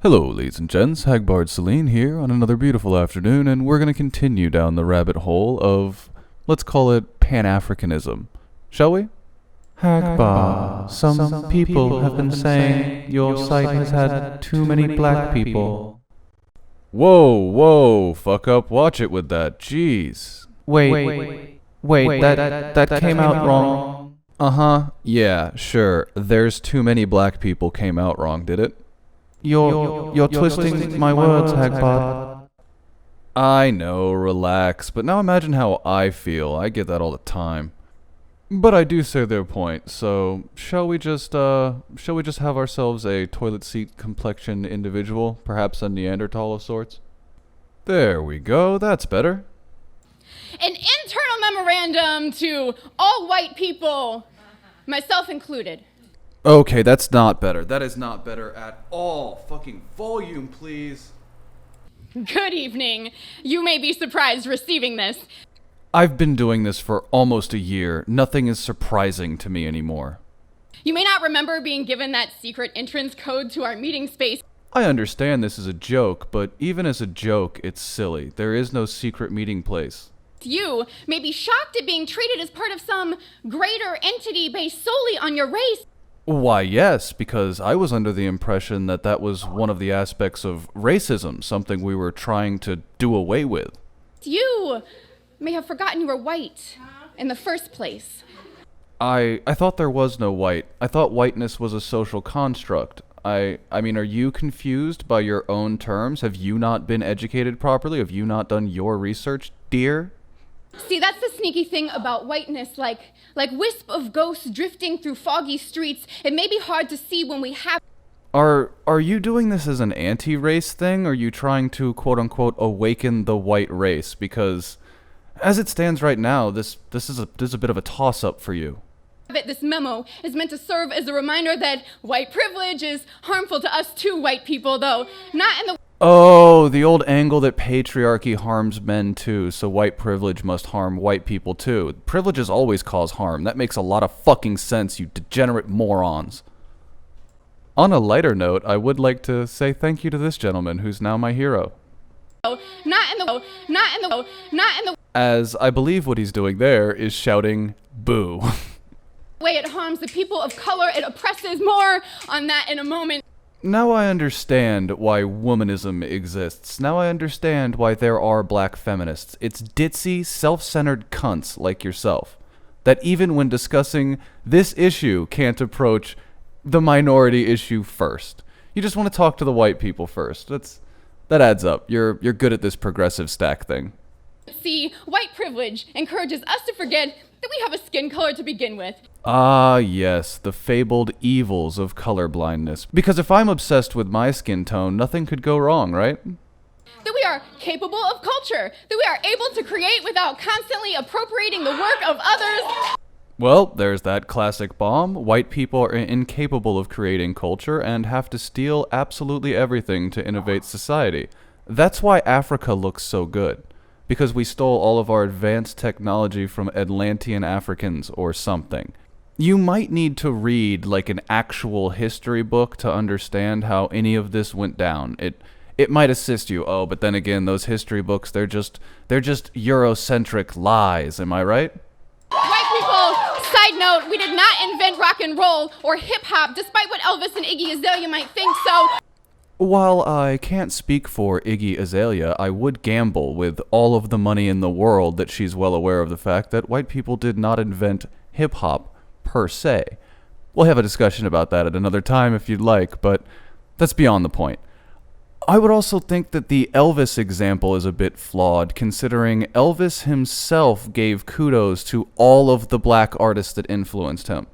Hello, ladies and gents. Hagbard Celine here on another beautiful afternoon, and we're going to continue down the rabbit hole of, let's call it, Pan-Africanism. Shall we? Hagbard, some people have been saying your site has had too many black people. Whoa, fuck up, watch it with that, jeez. Wait, that came out wrong. Yeah, sure, there's too many black people came out wrong, did it? You're twisting my words, Hagbard. I know, relax, but now imagine how I feel. I get that all the time. But I do say their point, so shall we just have ourselves a toilet seat complexion individual, perhaps a Neanderthal of sorts? There we go, that's better. An internal memorandum to all white people, myself included. Okay, that's not better. That is not better at all. Fucking volume, please. Good evening. You may be surprised receiving this. I've been doing this for almost a year. Nothing is surprising to me anymore. You may not remember being given that secret entrance code to our meeting space. I understand this is a joke, but even as a joke, it's silly. There is no secret meeting place. You may be shocked at being treated as part of some greater entity based solely on your race. Why, yes, because I was under the impression that that was one of the aspects of racism, something we were trying to do away with. You may have forgotten you were white in the first place. I thought there was no white. I thought whiteness was a social construct. I mean, are you confused by your own terms? Have you not been educated properly? Have you not done your research, dear? See, that's the sneaky thing about whiteness, like wisp of ghosts drifting through foggy streets. It may be hard to see when we have... Are you doing this as an anti-race thing, or are you trying to, quote-unquote, awaken the white race? Because, as it stands right now, this is a bit of a toss-up for you. This memo is meant to serve as a reminder that white privilege is harmful to us too, white people, though not in the... Oh, the old angle that patriarchy harms men too, so white privilege must harm white people too. Privileges always cause harm. That makes a lot of fucking sense, you degenerate morons. On a lighter note, I would like to say thank you to this gentleman who's now my hero. As I believe what he's doing there is shouting, boo. Way it harms the people of color, it oppresses. More on that in a moment. Now I understand why womanism exists. Now I understand why there are black feminists. It's ditzy, self-centered cunts like yourself that even when discussing this issue can't approach the minority issue first. You just want to talk to the white people first. That adds up. You're good at this progressive stack thing. See, white privilege encourages us to forget that we have a skin color to begin with. Ah, yes, the fabled evils of colorblindness. Because if I'm obsessed with my skin tone, nothing could go wrong, right? That we are capable of culture. That we are able to create without constantly appropriating the work of others. Well, there's that classic bomb. White people are incapable of creating culture and have to steal absolutely everything to innovate society. That's why Africa looks so good. Because we stole all of our advanced technology from Atlantean Africans or something. You might need to read like an actual history book to understand how any of this went down. It might assist you. Oh, but then again, those history books, they're just Eurocentric lies, am I right? White people, side note, we did not invent rock and roll or hip hop, despite what Elvis and Iggy Azalea might think so. While I can't speak for Iggy Azalea, I would gamble with all of the money in the world that she's well aware of the fact that white people did not invent hip-hop per se. We'll have a discussion about that at another time if you'd like, but that's beyond the point. I would also think that the Elvis example is a bit flawed, considering Elvis himself gave kudos to all of the black artists that influenced him.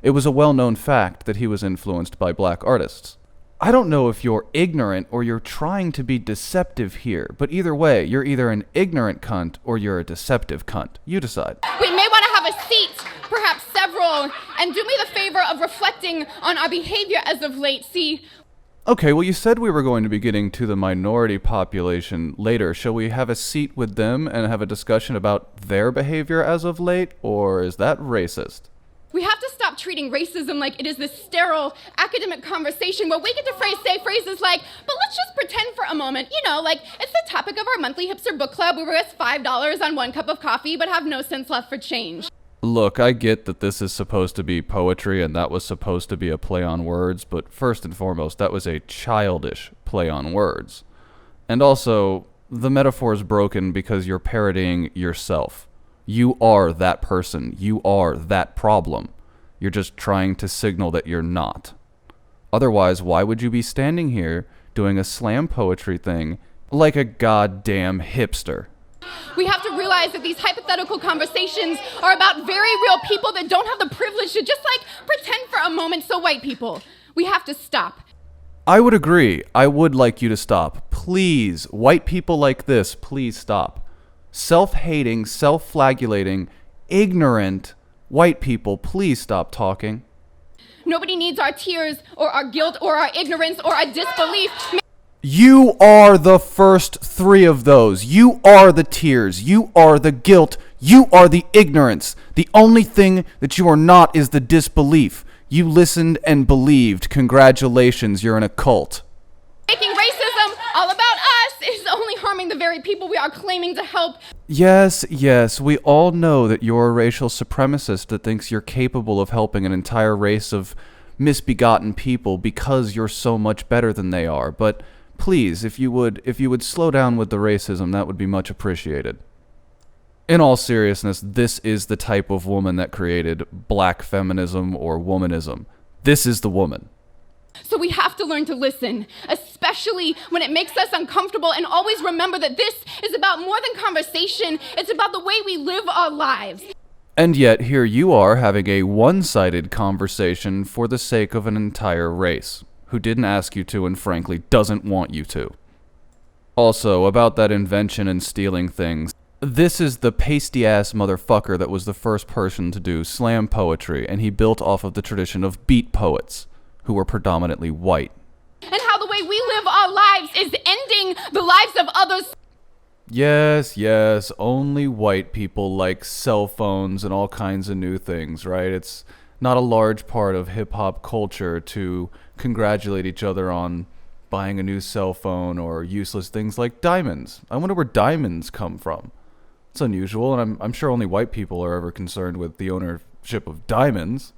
It was a well-known fact that he was influenced by black artists. I don't know if you're ignorant or you're trying to be deceptive here, but either way, you're either an ignorant cunt or you're a deceptive cunt. You decide. We may want to have a seat, perhaps several, and do me the favor of reflecting on our behavior as of late. See... Okay, well, you said we were going to be getting to the minority population later. Shall we have a seat with them and have a discussion about their behavior as of late, or is that racist? We have to stop treating racism like it is this sterile academic conversation where we get to say phrases like, but let's just pretend for a moment, like it's the topic of our monthly hipster book club where we waste $5 on one cup of coffee but have no sense left for change. Look, I get that this is supposed to be poetry and that was supposed to be a play on words, but first and foremost, that was a childish play on words. And also, the metaphor is broken because you're parodying yourself. You are that person. You are that problem. You're just trying to signal that you're not. Otherwise, why would you be standing here doing a slam poetry thing like a goddamn hipster? We have to realize that these hypothetical conversations are about very real people that don't have the privilege to just pretend for a moment so white people. We have to stop. I would agree. I would like you to stop. Please, white people like this, please stop. Self-hating, self-flagellating, ignorant white people, please stop talking. Nobody needs our tears or our guilt or our ignorance or our disbelief. You are the first three of those. You are the tears. You are the guilt. You are the ignorance. The only thing that you are not is the disbelief. You listened and believed. Congratulations, you're in a cult. Making racism all about us is only harming the very people we are claiming to help. Yes, we all know that you're a racial supremacist that thinks you're capable of helping an entire race of misbegotten people because you're so much better than they are, but please, if you would slow down with the racism, that would be much appreciated. In all seriousness, this is the type of woman that created black feminism or womanism. This is the woman. So we have to learn to listen, especially when it makes us uncomfortable, and always remember that this is about more than conversation. It's about the way we live our lives. And yet, here you are having a one-sided conversation for the sake of an entire race, who didn't ask you to and frankly doesn't want you to. Also, about that invention and stealing things, this is the pasty-ass motherfucker that was the first person to do slam poetry, and he built off of the tradition of beat poets, who were predominantly white. And how the way we live our lives is ending the lives of others. Yes, only white people like cell phones and all kinds of new things, right? It's not a large part of hip-hop culture to congratulate each other on buying a new cell phone or useless things like diamonds. I wonder where diamonds come from. It's unusual, and I'm sure only white people are ever concerned with the ownership of diamonds.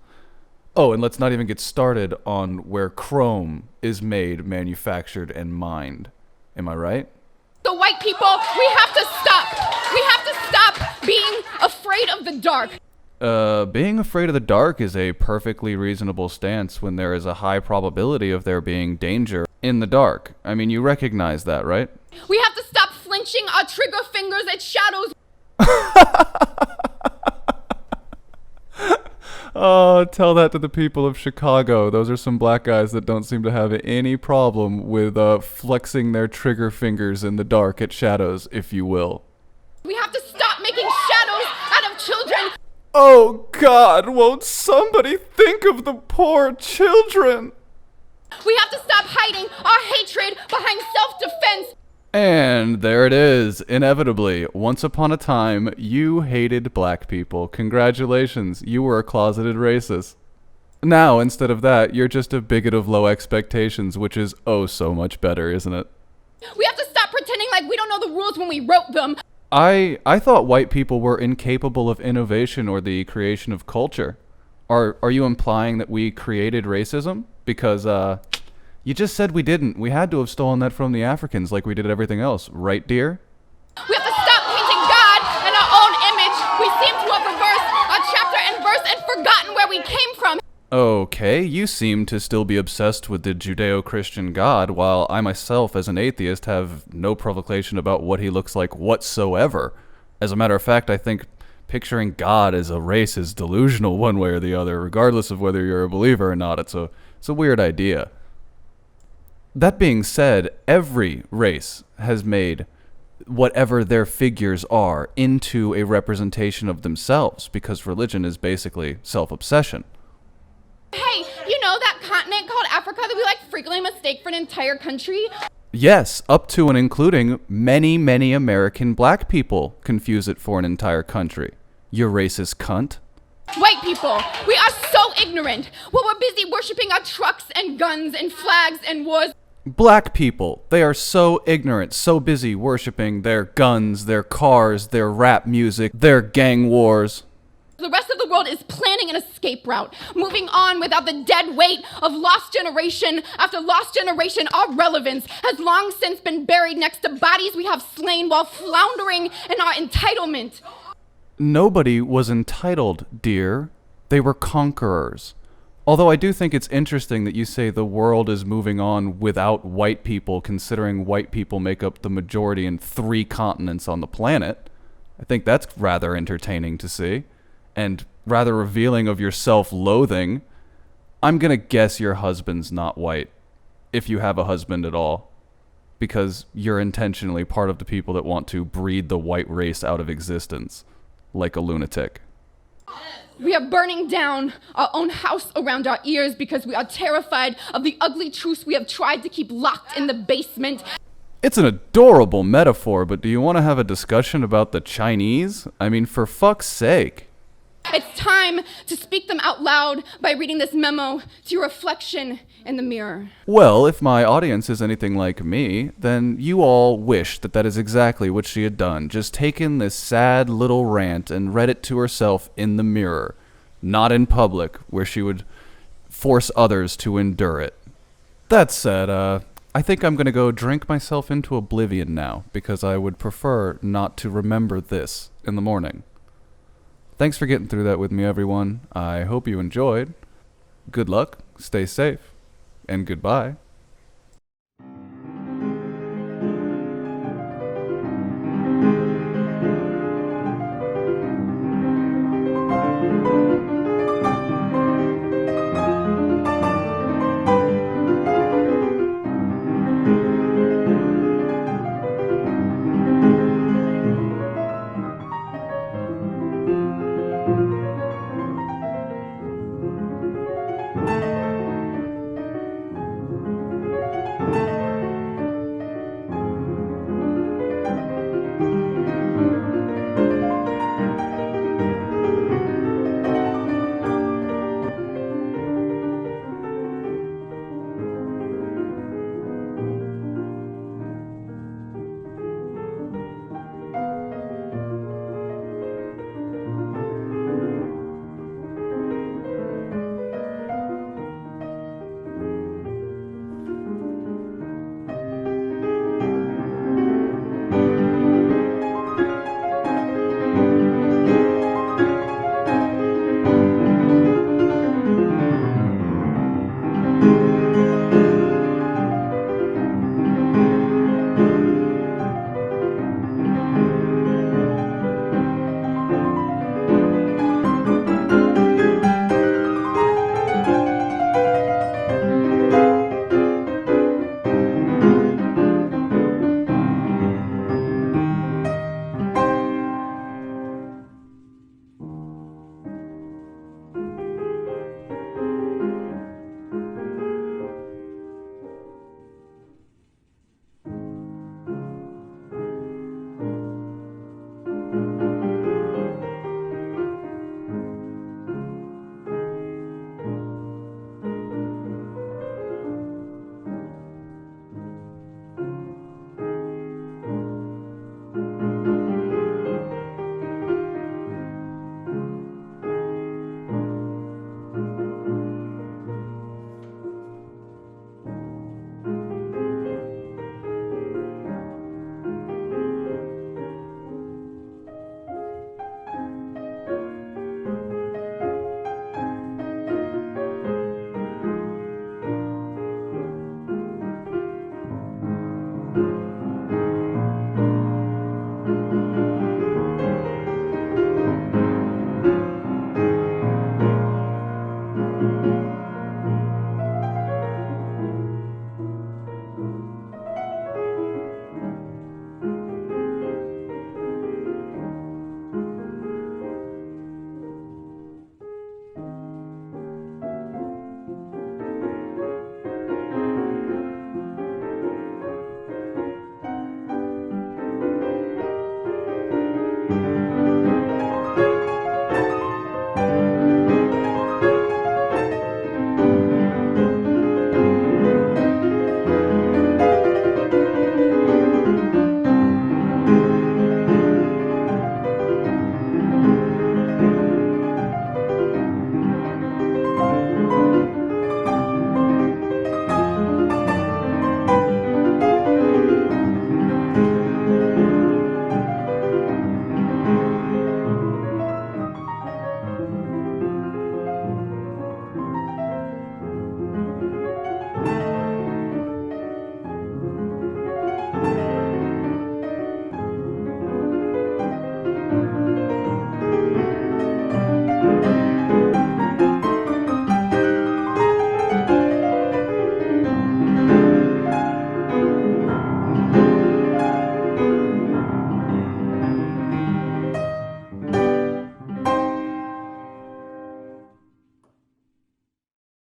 Oh, and let's not even get started on where chrome is made, manufactured, and mined. Am I right? So white people, we have to stop. We have to stop being afraid of the dark. Being afraid of the dark is a perfectly reasonable stance when there is a high probability of there being danger in the dark. I mean, you recognize that, right? We have to stop flinching our trigger fingers at shadows. Oh, tell that to the people of Chicago. Those are some black guys that don't seem to have any problem with flexing their trigger fingers in the dark at shadows, if you will. We have to stop making shadows out of children. Oh, God, won't somebody think of the poor children? We have to stop hiding our hatred behind self-defense. And there it is, inevitably. Once upon a time, you hated black people. Congratulations, you were a closeted racist. Now, instead of that, you're just a bigot of low expectations, which is oh so much better, isn't it? We have to stop pretending like we don't know the rules when we wrote them. I thought white people were incapable of innovation or the creation of culture. Are you implying that we created racism? Because, you just said we didn't. We had to have stolen that from the Africans like we did everything else, right, dear? We have to stop painting God in our own image. We seem to have reversed our chapter and verse and forgotten where we came from. Okay, you seem to still be obsessed with the Judeo-Christian God, while I myself, as an atheist, have no provocation about what he looks like whatsoever. As a matter of fact, I think picturing God as a race is delusional one way or the other, regardless of whether you're a believer or not. It's a weird idea. That being said, every race has made whatever their figures are into a representation of themselves, because religion is basically self-obsession. Hey, you know that continent called Africa that we frequently mistake for an entire country? Yes, up to and including many American black people confuse it for an entire country. You racist cunt. White people, we are so ignorant. While we're busy worshiping our trucks and guns and flags and wars. Black people, they are so ignorant, so busy worshiping their guns, their cars, their rap music, their gang wars. The rest of the world is planning an escape route, moving on without the dead weight of lost generation after lost generation. Our relevance has long since been buried next to bodies we have slain while floundering in our entitlement. Nobody was entitled, dear. They were conquerors. Although I do think it's interesting that you say the world is moving on without white people, considering white people make up the majority in 3 continents on the planet. I think that's rather entertaining to see, and rather revealing of your self-loathing. I'm gonna guess your husband's not white, if you have a husband at all, because you're intentionally part of the people that want to breed the white race out of existence, like a lunatic. We are burning down our own house around our ears because we are terrified of the ugly truths we have tried to keep locked in the basement. It's an adorable metaphor, but do you want to have a discussion about the Chinese? I mean, for fuck's sake. It's time to speak them out loud by reading this memo to your reflection in the mirror. Well, if my audience is anything like me, then you all wish that that is exactly what she had done. Just taken this sad little rant and read it to herself in the mirror, not in public, where she would force others to endure it. That said, I think I'm gonna go drink myself into oblivion now, because I would prefer not to remember this in the morning. Thanks for getting through that with me, everyone. I hope you enjoyed. Good luck, stay safe, and goodbye.